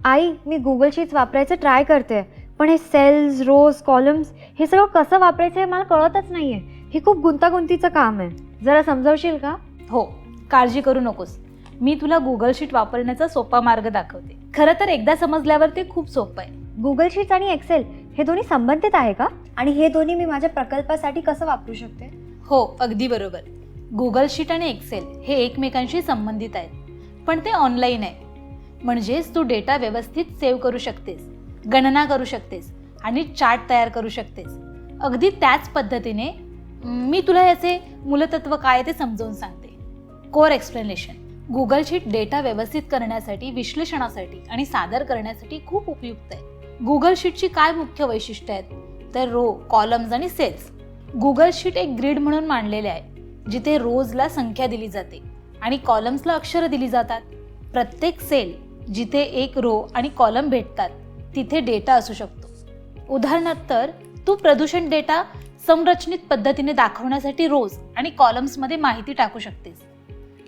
आई, मी Google sheets वापरायचं try करते, पण हे सेल्स, रोज, कॉलम्स हे सगळं कसं वापरायचं हे मला कळतच नाही आहे. हे खूप गुंतागुंतीचं काम आहे. जरा समजावशील का? हो, काळजी करू नकोस. मी तुला गुगल शीट वापरण्याचा सोपा मार्ग दाखवते. खरं तर एकदा समजल्यावर ते खूप सोपं आहे. गुगल शीट्स आणि एक्सेल हे दोन्ही संबंधित आहे का? आणि हे दोन्ही मी माझ्या प्रकल्पासाठी कसं वापरू शकते? हो, अगदी बरोबर. गुगल शीट आणि एक्सेल हे एकमेकांशी संबंधित आहेत, पण ते ऑनलाईन आहे. म्हणजेच तू डेटा व्यवस्थित सेव्ह करू शकतेस, गणना करू शकतेस आणि चार्ट तयार करू शकतेस. अगदी त्याच पद्धतीने मी तुला याचे मूलतत्व काय ते समजावून सांगते. Core explanation. Google sheet data व्यवस्थित करण्यासाठी, विश्लेषणासाठी आणि सादर करण्यासाठी खूप उपयुक्त आहे. गुगल शीटची काय मुख्य वैशिष्ट्ये आहेत, तर रो, कॉलम्स आणि सेल्स. गुगल शीट एक ग्रिड म्हणून मांडलेले आहे, जिथे रोजला संख्या दिली जाते आणि कॉलम्सला अक्षरं दिली जातात. प्रत्येक सेल जिथे एक रो आणि कॉलम भेटतात तिथे डेटा असू शकतो. उदाहरणार्थ तू प्रदूषण डेटा संरचनित पद्धतीने दाखवण्यासाठी रोज आणि कॉलम्समध्ये माहिती टाकू शकतेस.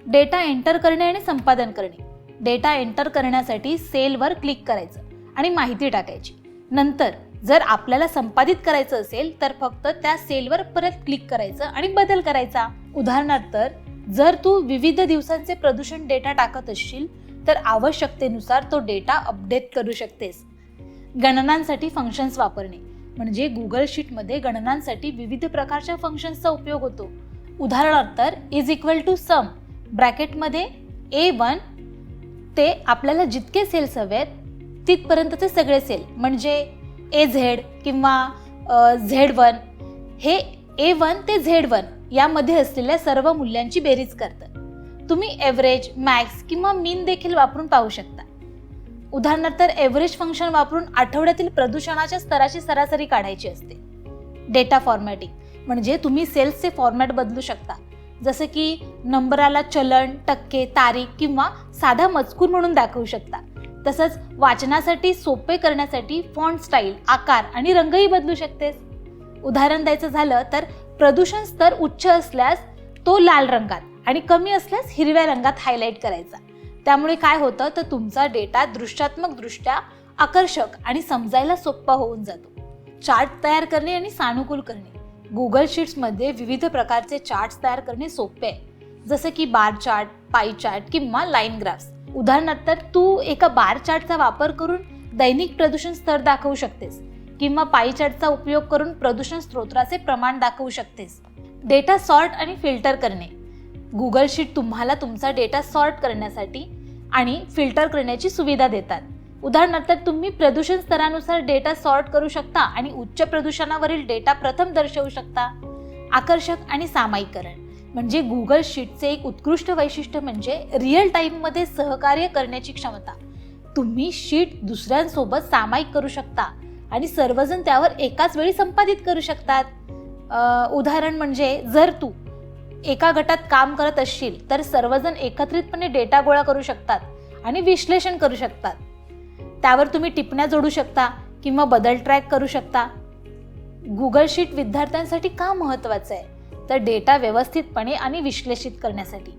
डेटा एंटर करणे आणि संपादन करणे. डेटा एंटर करण्यासाठी सेलवर क्लिक करायचं आणि माहिती टाकायची. नंतर जर आपल्याला संपादित करायचं असेल तर फक्त त्या सेलवर परत क्लिक करायचं आणि बदल करायचा. उदाहरणार्थ जर तू विविध दिवसांचे प्रदूषण डेटा टाकत असशील तर आवश्यकतेनुसार तो डेटा अपडेट करू शकतेस. गणनांसाठी फंक्शन्स वापरणे. म्हणजे गुगल शीटमध्ये गणनांसाठी विविध प्रकारच्या फंक्शन्सचा उपयोग होतो. उदाहरणार्थ इज इक्वल टू सम ब्रॅकेटमध्ये A1 ते आपल्याला जितके सेल्स हवेत तिथपर्यंतचे सगळे सेल, म्हणजे AZ किंवा Z1 हे A1 ते Z1 यामध्ये असलेल्या सर्व मूल्यांची बेरीज करतात. तुम्ही एव्हरेज, मॅक्स किंवा मीन देखील वापरून पाहू शकता. उदाहरणार्थ एव्हरेज फंक्शन वापरून आठवड्यातील प्रदूषणाच्या स्तराची सरासरी काढायची असते. Data formatting. म्हणजे तुम्ही सेल्सचे फॉर्मॅट बदलू शकता, जसं की नंबराला चलन, टक्के, तारीख किंवा साधा मजकूर म्हणून दाखवू शकता. तसंच वाचनासाठी सोपे करण्यासाठी फॉन्ट स्टाईल, आकार आणि रंगही बदलू शकतेस. उदाहरण द्यायचं झालं तर प्रदूषण स्तर उच्च असल्यास तो लाल रंगात आणि कमी असल्यास हिरव्या रंगात हायलाईट करायचा. त्यामुळे काय होतं तर तुमचा डेटा दृश्यात्मकदृष्ट्या आकर्षक आणि समजायला सोपा होऊन जातो. चार्ट तयार करणे आणि सानुकूल करणे. गुगल शीट्समध्ये विविध प्रकारचे चार्ट्स तयार करणे सोपे आहे, जसं की बार चार्ट, पाई चार्ट किंवा लाईन ग्राफ्स. उदाहरणार्थ तू एका बार चार्टचा वापर करून दैनिक प्रदूषण स्तर दाखवू शकतेस किंवा पाई चार्टचा उपयोग करून प्रदूषण स्त्रोताचे प्रमाण दाखवू शकतेस. डेटा सॉर्ट आणि फिल्टर करणे. गुगल शीट तुम्हाला तुमचा डेटा सॉर्ट करण्यासाठी आणि फिल्टर करण्याची सुविधा देतात. उदाहरणार्थ तुम्ही प्रदूषण स्तरानुसार डेटा सॉर्ट करू शकता आणि उच्च प्रदूषणावरील डेटा प्रथम दर्शवू शकता. आकर्षक आणि सामायिकरण. म्हणजे गुगल शीटचे एक उत्कृष्ट वैशिष्ट्य म्हणजे रिअल टाईममध्ये सहकार्य करण्याची क्षमता. तुम्ही शीट दुसऱ्यांसोबत सामायिक करू शकता आणि सर्वजण त्यावर एकाच वेळी संपादित करू शकतात. उदाहरण म्हणजे जर तू एका गटात काम करत असशील तर सर्वजण एकत्रितपणे डेटा गोळा करू शकतात आणि विश्लेषण करू शकतात. त्यावर तुम्ही टिप्पण्या जोडू शकता किंवा बदल ट्रॅक करू शकता. गुगल शीट विद्यार्थ्यांसाठी का महत्त्वाचं आहे तर डेटा व्यवस्थितपणे आणि विश्लेषित करण्यासाठी.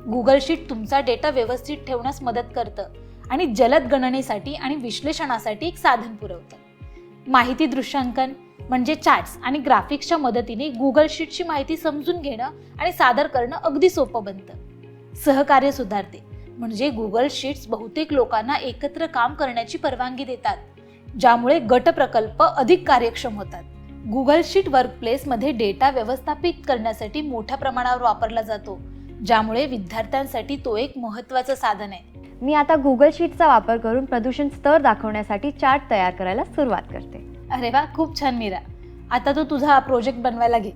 गुगल शीट तुमचा डेटा व्यवस्थित ठेवण्यास मदत करतं आणि जलद गणनेसाठी आणि विश्लेषणासाठी एक साधन पुरवतं. माहिती दृश्यांकन म्हणजे चार्ट्स आणि ग्राफिक्सच्या मदतीने गुगल शीटची माहिती समजून घेणं आणि सादर करणं अगदी सोपं बनतं. सहकार्य सुधारते. म्हणजे गुगल शीट्स बहुतेक लोकांना एकत्र काम करण्याची परवानगी देतात, ज्यामुळे गट प्रकल्प अधिक कार्यक्षम होतात. गुगल शीट वर्कप्लेसमध्ये डेटा व्यवस्थापित करण्यासाठी मोठ्या प्रमाणावर वापरला जातो, ज्यामुळे विद्यार्थ्यांसाठी तो एक महत्त्वाचं साधन आहे. मी आता गुगल शीटचा वापर करून प्रदूषण स्तर दाखवण्यासाठी चार्ट तयार करायला सुरुवात करते. अरे वा, खूप छान मीरा. आता तू तुझा प्रोजेक्ट बनवायला घे.